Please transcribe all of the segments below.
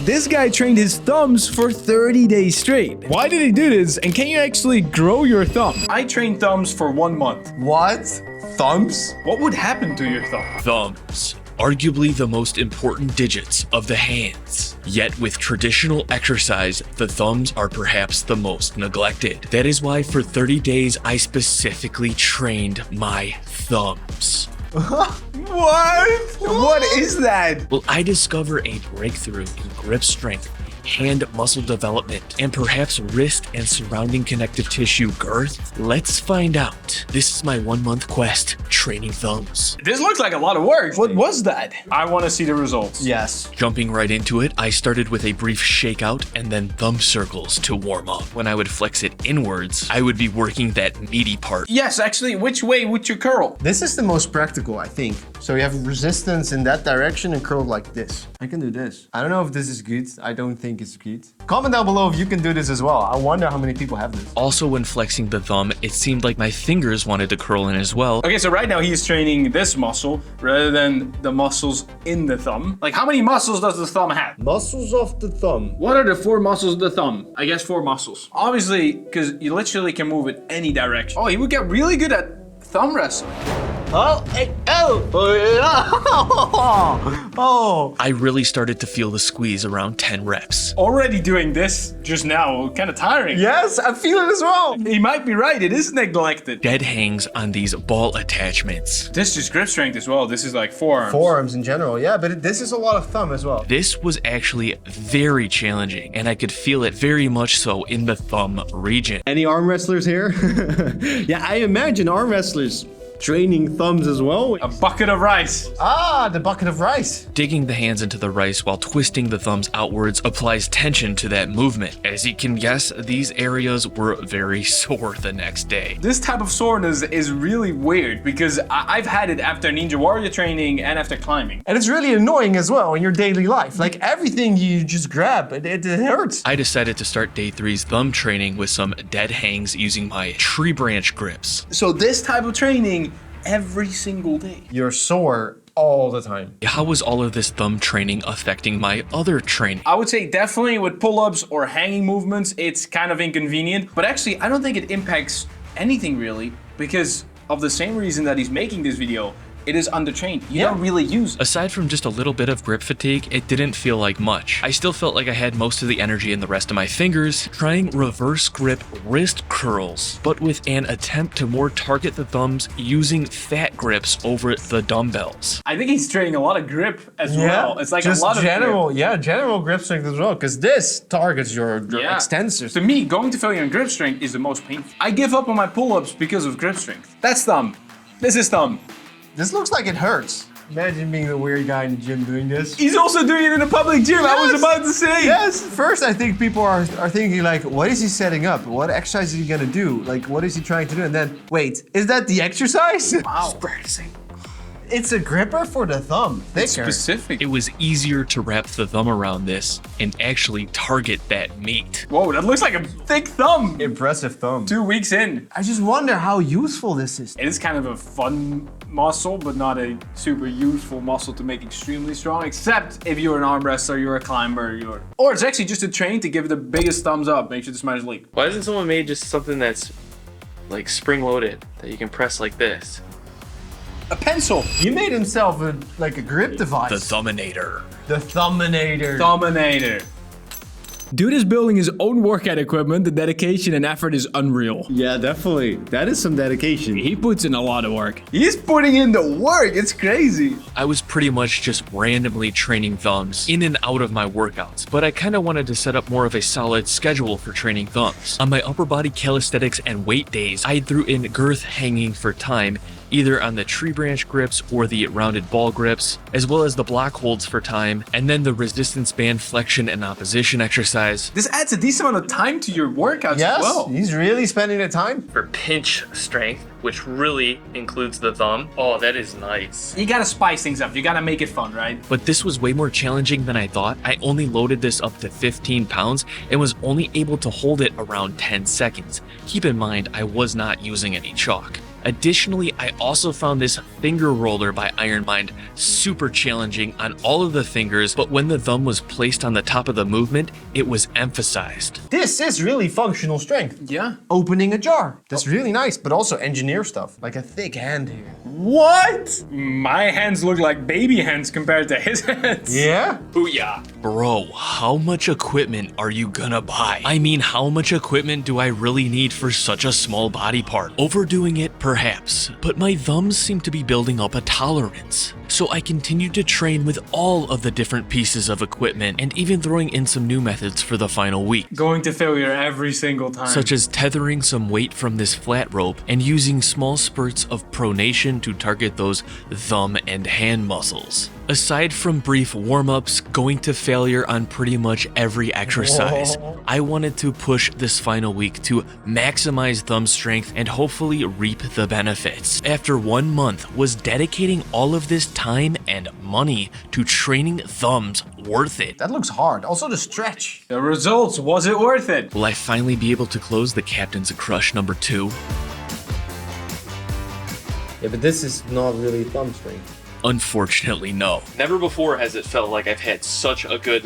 This guy trained his thumbs for 30 days straight. Why did he do this? And can you actually grow your thumb? I trained thumbs for 1 month. What? Thumbs? What would happen to your thumb? Thumbs. Arguably the most important digits of the hands. Yet with traditional exercise, the thumbs are perhaps the most neglected. That is why for 30 days, I specifically trained my thumbs. What? What is that? Will I discover a breakthrough in grip strength, hand muscle development, and perhaps wrist and surrounding connective tissue girth? Let's find out. This is my 1-month quest, training thumbs. This looks like a lot of work. What was that? I want to see the results. Yes. Jumping right into it, I started with a brief shakeout and then thumb circles to warm up. When I would flex it inwards, I would be working that meaty part. Yes, actually, which way would you curl? This is the most practical, I think. So you have resistance in that direction and curl like this. I can do this. I don't know if this is good. I don't think it's good. Comment down below if you can do this as well. I wonder how many people have this. Also, when flexing the thumb, it seemed like my fingers wanted to curl in as well. Okay, so right now he's training this muscle rather than the muscles in the thumb. Like, how many muscles does the thumb have? Muscles of the thumb. What are the 4 muscles of the thumb? I guess 4 muscles. Obviously, because you literally can move it any direction. Oh, he would get really good at thumb wrestling. Oh, hey, oh, oh. I really started to feel the squeeze around 10 reps. Already doing this just now, kind of tiring. Yes, I feel it as well. He might be right, it is neglected. Dead hangs on these ball attachments. This is grip strength as well. This is like forearms. Forearms in general, yeah, but this is a lot of thumb as well. This was actually very challenging, and I could feel it very much so in the thumb region. Any arm wrestlers here? Yeah, I imagine arm wrestlers training thumbs as well. A bucket of rice. Ah, the bucket of rice. Digging the hands into the rice while twisting the thumbs outwards applies tension to that movement. As you can guess, these areas were very sore the next day. This type of soreness is really weird because I've had it after Ninja Warrior training and after climbing. And it's really annoying as well in your daily life. Like everything you just grab, it hurts. I decided to start day 3's thumb training with some dead hangs using my tree branch grips. So this type of training every single day. You're sore all the time. How was all of this thumb training affecting my other training? I would say definitely with pull-ups or hanging movements, it's kind of inconvenient. But actually, I don't think it impacts anything really because of the same reason that he's making this video. It is undertrained. You don't really use it. Aside from just a little bit of grip fatigue, it didn't feel like much. I still felt like I had most of the energy in the rest of my fingers, trying reverse grip wrist curls, but with an attempt to more target the thumbs using fat grips over the dumbbells. I think he's training a lot of grip as well. It's like just a lot of general, grip. general grip strength as well, because this targets your extensors. To me, going to failure in grip strength is the most painful. I give up on my pull-ups because of grip strength. That's thumb. This is thumb. This looks like it hurts. Imagine being the weird guy in the gym doing this. He's also doing it in a public gym. Yes. I was about to say. Yes. First, I think people are thinking like, what is he setting up? What exercise is he gonna do? Like, what is he trying to do? And then, wait, is that the exercise? Wow. Just practicing. It's a gripper for the thumb. Thicker. It's specific. It was easier to wrap the thumb around this and actually target that meat. Whoa, that looks like a thick thumb. Impressive thumb. 2 weeks in. I just wonder how useful this is. It is kind of a fun muscle, but not a super useful muscle to make extremely strong, except if you're an arm wrestler, you're a climber, or it's actually just a train to give the biggest thumbs up, make sure the smash leak. Why isn't someone made just something that's like spring-loaded that you can press like this? A pencil. He made himself like a grip device. The Thumbinator. The Thumbinator. Dominator. Dude is building his own workout equipment. The dedication and effort is unreal. Yeah, definitely. That is some dedication. He puts in a lot of work. He's putting in the work. It's crazy. I was pretty much just randomly training thumbs in and out of my workouts, but I kind of wanted to set up more of a solid schedule for training thumbs. On my upper body calisthenics and weight days, I threw in girth hanging for time, either on the tree branch grips or the rounded ball grips, as well as the block holds for time, and then the resistance band flexion and opposition exercise. This adds a decent amount of time to your workouts as well. He's really spending the time. For pinch strength, which really includes the thumb. Oh, that is nice. You gotta spice things up. You gotta make it fun, right? But this was way more challenging than I thought. I only loaded this up to 15 pounds and was only able to hold it around 10 seconds. Keep in mind, I was not using any chalk. Additionally, I also found this finger roller by Iron Mind super challenging on all of the fingers, but when the thumb was placed on the top of the movement, it was emphasized. This is really functional strength. Yeah. Opening a jar. That's really nice, but also engineer stuff. Like a thick hand here. What? My hands look like baby hands compared to his hands. Yeah? Booyah. Bro, how much equipment are you gonna buy? I mean, how much equipment do I really need for such a small body part? Overdoing it, perhaps, but my thumbs seem to be building up a tolerance. So I continued to train with all of the different pieces of equipment and even throwing in some new methods for the final week. Going to failure every single time. Such as tethering some weight from this flat rope and using small spurts of pronation to target those thumb and hand muscles. Aside from brief warm-ups, going to failure on pretty much every exercise, I wanted to push this final week to maximize thumb strength and hopefully reap the benefits. After 1 month, was dedicating all of this time and money to training thumbs worth it? That looks hard. Also the stretch. The results, was it worth it? Will I finally be able to close the Captain's Crush number 2? Yeah, but this is not really thumb strength. Unfortunately, no. Never before has it felt like I've had such a good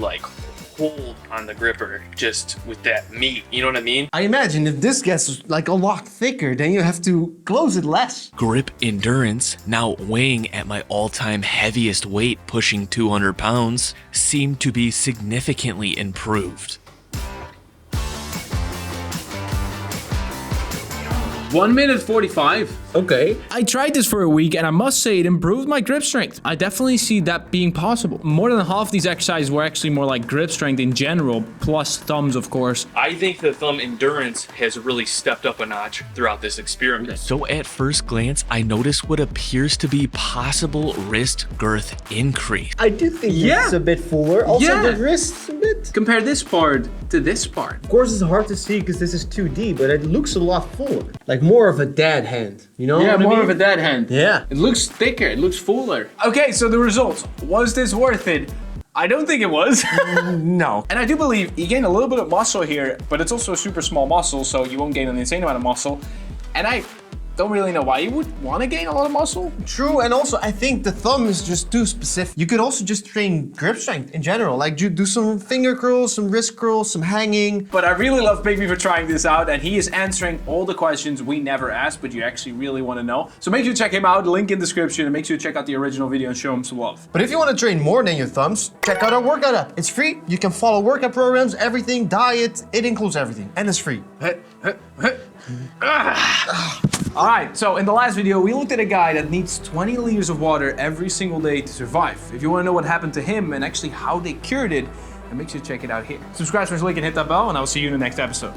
hold on the gripper just with that meat. You know what I mean? I imagine if this gets like a lot thicker, then you have to close it less. Grip endurance, now weighing at my all-time heaviest weight, pushing 200 pounds, seemed to be significantly improved. 1 minute 45. Okay. I tried this for a week and I must say it improved my grip strength. I definitely see that being possible. More than half these exercises were actually more like grip strength in general, plus thumbs of course. I think the thumb endurance has really stepped up a notch throughout this experiment. So at first glance, I noticed what appears to be possible wrist girth increase. I do think Yeah. it's a bit fuller. Also Yeah. the wrists a bit. Compare this part to this part. Of course it's hard to see because this is 2D, but it looks a lot fuller. Like more of a dad hand. You know what I mean? dead hand. Yeah. It looks thicker, it looks fuller. Okay, so the results. Was this worth it? I don't think it was. No. And I do believe you gain a little bit of muscle here, but it's also a super small muscle, so you won't gain an insane amount of muscle. And I don't really know why you would want to gain a lot of muscle. True, and also I think the thumb is just too specific. You could also just train grip strength in general. Like do some finger curls, some wrist curls, some hanging. But I really love Pygmy for trying this out, and he is answering all the questions we never asked, but you actually really want to know. So make sure to check him out, link in the description, and make sure to check out the original video and show him some love. But if you want to train more than your thumbs, check out our workout app. It's free. You can follow workout programs, everything, diet, it includes everything. And it's free. All right, so in the last video, we looked at a guy that needs 20 liters of water every single day to survive. If you want to know what happened to him and actually how they cured it, then make sure to check it out here. Subscribe, smash the link, and hit that bell, and I will see you in the next episode.